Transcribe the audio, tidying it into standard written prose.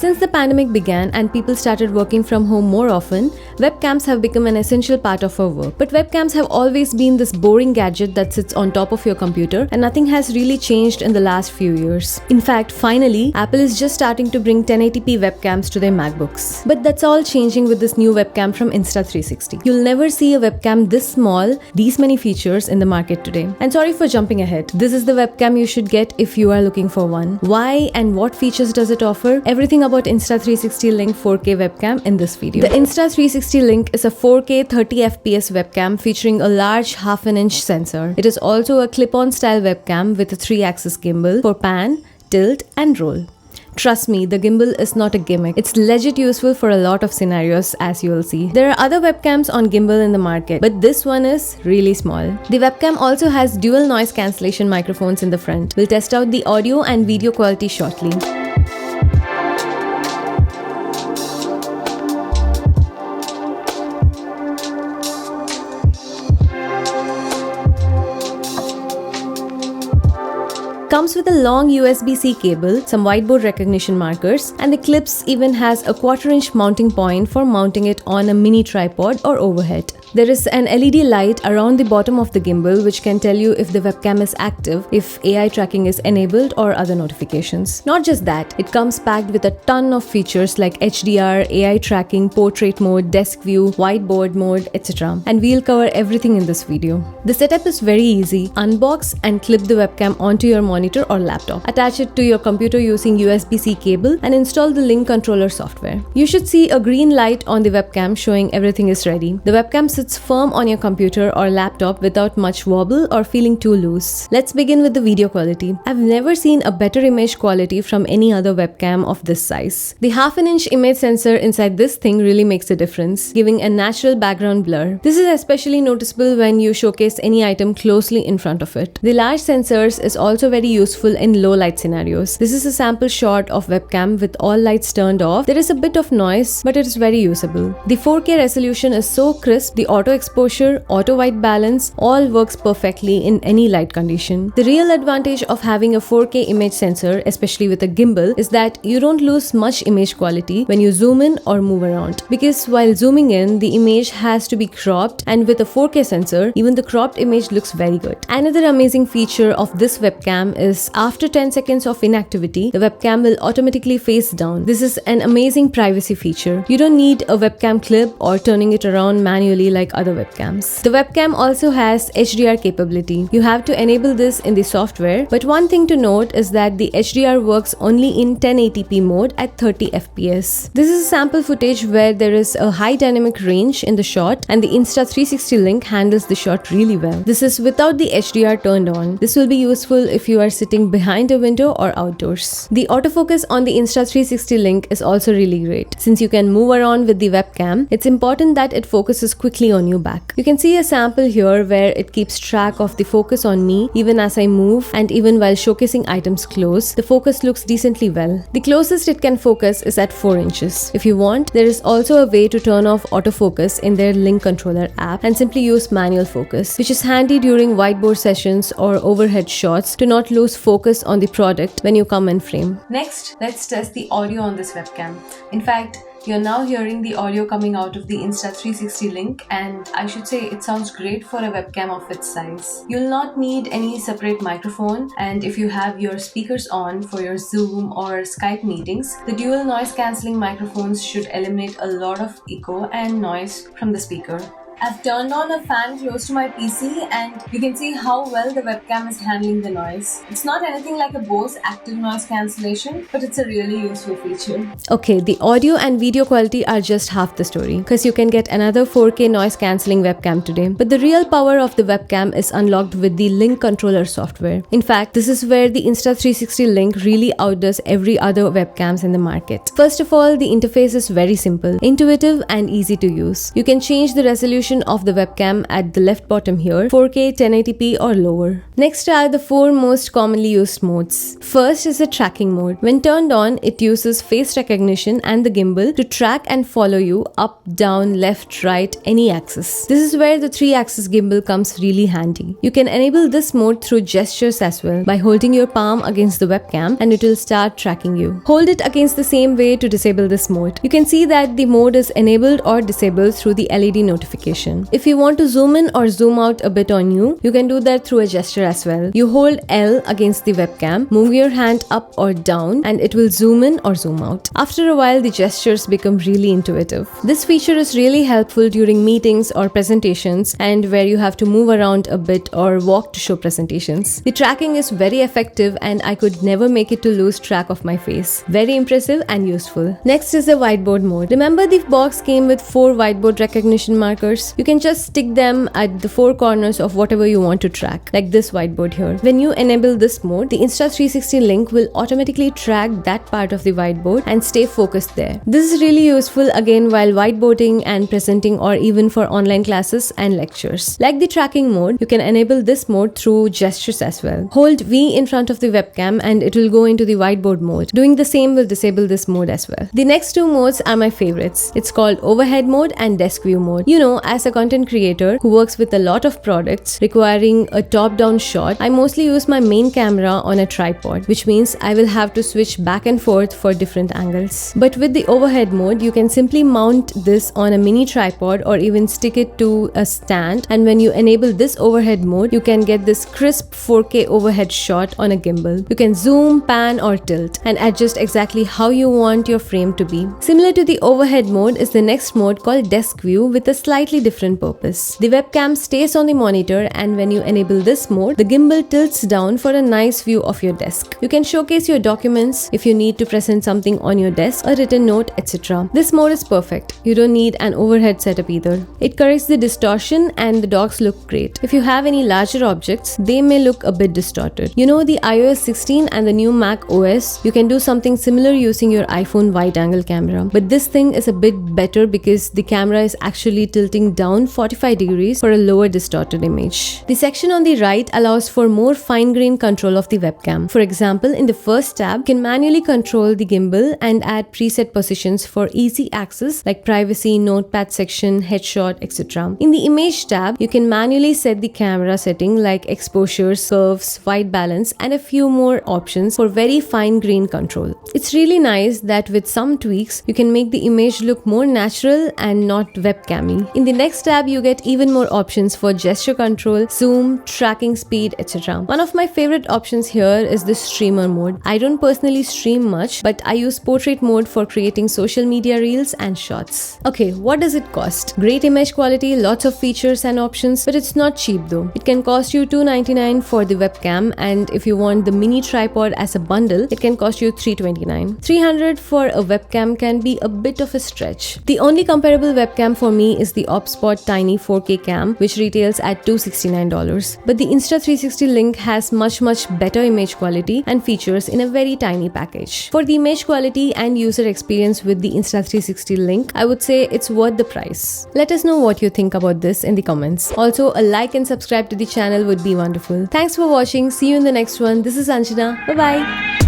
Since the pandemic began and people started working from home more often, webcams have become an essential part of our work. But webcams have always been this boring gadget that sits on top of your computer, and nothing has really changed in the last few years. In fact, finally, Apple is just starting to bring 1080p webcams to their MacBooks. But that's all changing with this new webcam from Insta360. You'll never see a webcam this small, these many features in the market today. And sorry for jumping ahead. This is the webcam you should get if you are looking for one. Why and what features does it offer? Everything about Insta360 Link 4K webcam in this video. The Insta360 Link is a 4K 30fps webcam featuring a large half-inch sensor. It is also a clip-on style webcam with a 3-axis gimbal for pan, tilt and roll. Trust me, the gimbal is not a gimmick. It's legit useful for a lot of scenarios, as you will see. There are other webcams on gimbal in the market, but this one is really small. The webcam also has dual noise cancellation microphones in the front. We'll test out the audio and video quality shortly. Comes with a long USB-C cable, some whiteboard recognition markers, and the clips even has a 1/4-inch mounting point for mounting it on a mini tripod or overhead. There is an LED light around the bottom of the gimbal which can tell you if the webcam is active, if AI tracking is enabled or other notifications. Not just that, it comes packed with a ton of features like HDR, AI tracking, portrait mode, desk view, whiteboard mode, etc. And we'll cover everything in this video. The setup is very easy. Unbox and clip the webcam onto your monitor or laptop. Attach it to your computer using USB-C cable and install the Link controller software. You should see a green light on the webcam showing everything is ready. The webcam sits firm on your computer or laptop without much wobble or feeling too loose. Let's begin with the video quality. I've never seen a better image quality from any other webcam of this size. The half-inch image sensor inside this thing really makes a difference, giving a natural background blur. This is especially noticeable when you showcase any item closely in front of it. The large sensors is also very useful in low light scenarios. This is a sample shot of webcam with all lights turned off. There is a bit of noise, but it is very usable. The 4K resolution is so crisp, the auto exposure, auto white balance all works perfectly in any light condition. The real advantage of having a 4K image sensor, especially with a gimbal, is that you don't lose much image quality when you zoom in or move around. Because while zooming in, the image has to be cropped, and with a 4K sensor, even the cropped image looks very good. Another amazing feature of this webcam is after 10 seconds of inactivity, the webcam will automatically face down. This is an amazing privacy feature. You don't need a webcam clip or turning it around manually like other webcams. The webcam also has HDR capability. You have to enable this in the software, but one thing to note is that the HDR works only in 1080p mode at 30fps. This is a sample footage where there is a high dynamic range in the shot, and the Insta360 Link handles the shot really well. This is without the HDR turned on. This will be useful if you are sitting behind a window or outdoors. The autofocus on the Insta360 Link is also really great. Since you can move around with the webcam, it's important that it focuses quickly on you back. You can see a sample here where it keeps track of the focus on me even as I move, and even while showcasing items close, the focus looks decently well. The closest it can focus is at 4 inches. If you want, there is also a way to turn off autofocus in their Link controller app and simply use manual focus, which is handy during whiteboard sessions or overhead shots to not lose focus on the product when you come in frame. Next, let's test the audio on this webcam. In fact, you're now hearing the audio coming out of the Insta360 Link, and I should say it sounds great for a webcam of its size. You'll not need any separate microphone, and if you have your speakers on for your Zoom or Skype meetings, the dual noise cancelling microphones should eliminate a lot of echo and noise from the speaker. I've turned on a fan close to my PC, and you can see how well the webcam is handling the noise. It's not anything like a Bose active noise cancellation, but it's a really useful feature. Okay, the audio and video quality are just half the story, because you can get another 4K noise cancelling webcam today. But the real power of the webcam is unlocked with the Link controller software. In fact, this is where the Insta360 Link really outdoes every other webcams in the market. First of all, the interface is very simple, intuitive and easy to use. You can change the resolution resolution of the webcam at the left bottom here, 4K, 1080p or lower. Next are the 4 most commonly used modes. First is the tracking mode. When turned on, it uses face recognition and the gimbal to track and follow you up, down, left, right, any axis. This is where the 3-axis gimbal comes really handy. You can enable this mode through gestures as well by holding your palm against the webcam and it will start tracking you. Hold it against the same way to disable this mode. You can see that the mode is enabled or disabled through the LED notification. If you want to zoom in or zoom out a bit on you can do that through a gesture as well. You hold L against the webcam, move your hand up or down and it will zoom in or zoom out. After a while, the gestures become really intuitive. This feature is really helpful during meetings or presentations and where you have to move around a bit or walk to show presentations. The tracking is very effective and I could never make it to lose track of my face. Very impressive and useful. Next is the whiteboard mode. Remember the box came with 4 whiteboard recognition markers? You can just stick them at the 4 corners of whatever you want to track, like this whiteboard here. When you enable this mode, the Insta360 Link will automatically track that part of the whiteboard and stay focused there. This is really useful again while whiteboarding and presenting or even for online classes and lectures. Like the tracking mode, you can enable this mode through gestures as well. Hold V in front of the webcam and it will go into the whiteboard mode. Doing the same will disable this mode as well. The next 2 modes are my favorites. It's called overhead mode and desk view mode. You know, as a content creator who works with a lot of products requiring a top-down shot, I mostly use my main camera on a tripod, which means I will have to switch back and forth for different angles. But with the overhead mode, you can simply mount this on a mini tripod or even stick it to a stand, and when you enable this overhead mode, you can get this crisp 4K overhead shot on a gimbal. You can zoom, pan or tilt and adjust exactly how you want your frame to be. Similar to the overhead mode is the next mode called desk view with a slightly different purpose. The webcam stays on the monitor and when you enable this mode, the gimbal tilts down for a nice view of your desk. You can showcase your documents if you need to present something on your desk, a written note, etc. This mode is perfect. You don't need an overhead setup either. It corrects the distortion and the docs look great. If you have any larger objects, they may look a bit distorted. You know, the iOS 16 and the new Mac OS, you can do something similar using your iPhone wide-angle camera. But this thing is a bit better because the camera is actually tilting down 45 degrees for a lower distorted image. The section on the right allows for more fine-grained control of the webcam. For example, in the first tab, you can manually control the gimbal and add preset positions for easy access like privacy, notepad section, headshot, etc. In the image tab, you can manually set the camera setting like exposures, curves, white balance, and a few more options for very fine-grained control. It's really nice that with some tweaks, you can make the image look more natural and not webcammy. In the next tab, you get even more options for gesture control, zoom, tracking speed, etc. One of my favorite options here is the streamer mode. I don't personally stream much, but I use portrait mode for creating social media reels and shots. Okay, what does it cost? Great image quality, lots of features and options, but it's not cheap though. It can cost you $299 for the webcam, and if you want the mini tripod as a bundle, it can cost you $329. $300 for a webcam can be a bit of a stretch. The only comparable webcam for me is the OpSpot Tiny 4K cam, which retails at $269. But the Insta360 Link has much better image quality and features in a very tiny package. For the image quality and user experience with the Insta360 Link, I would say it's worth the price. Let us know what you think about this in the comments. Also, a like and subscribe to the channel would be wonderful. Thanks for watching. See you in the next one. This is Anjana. Bye bye.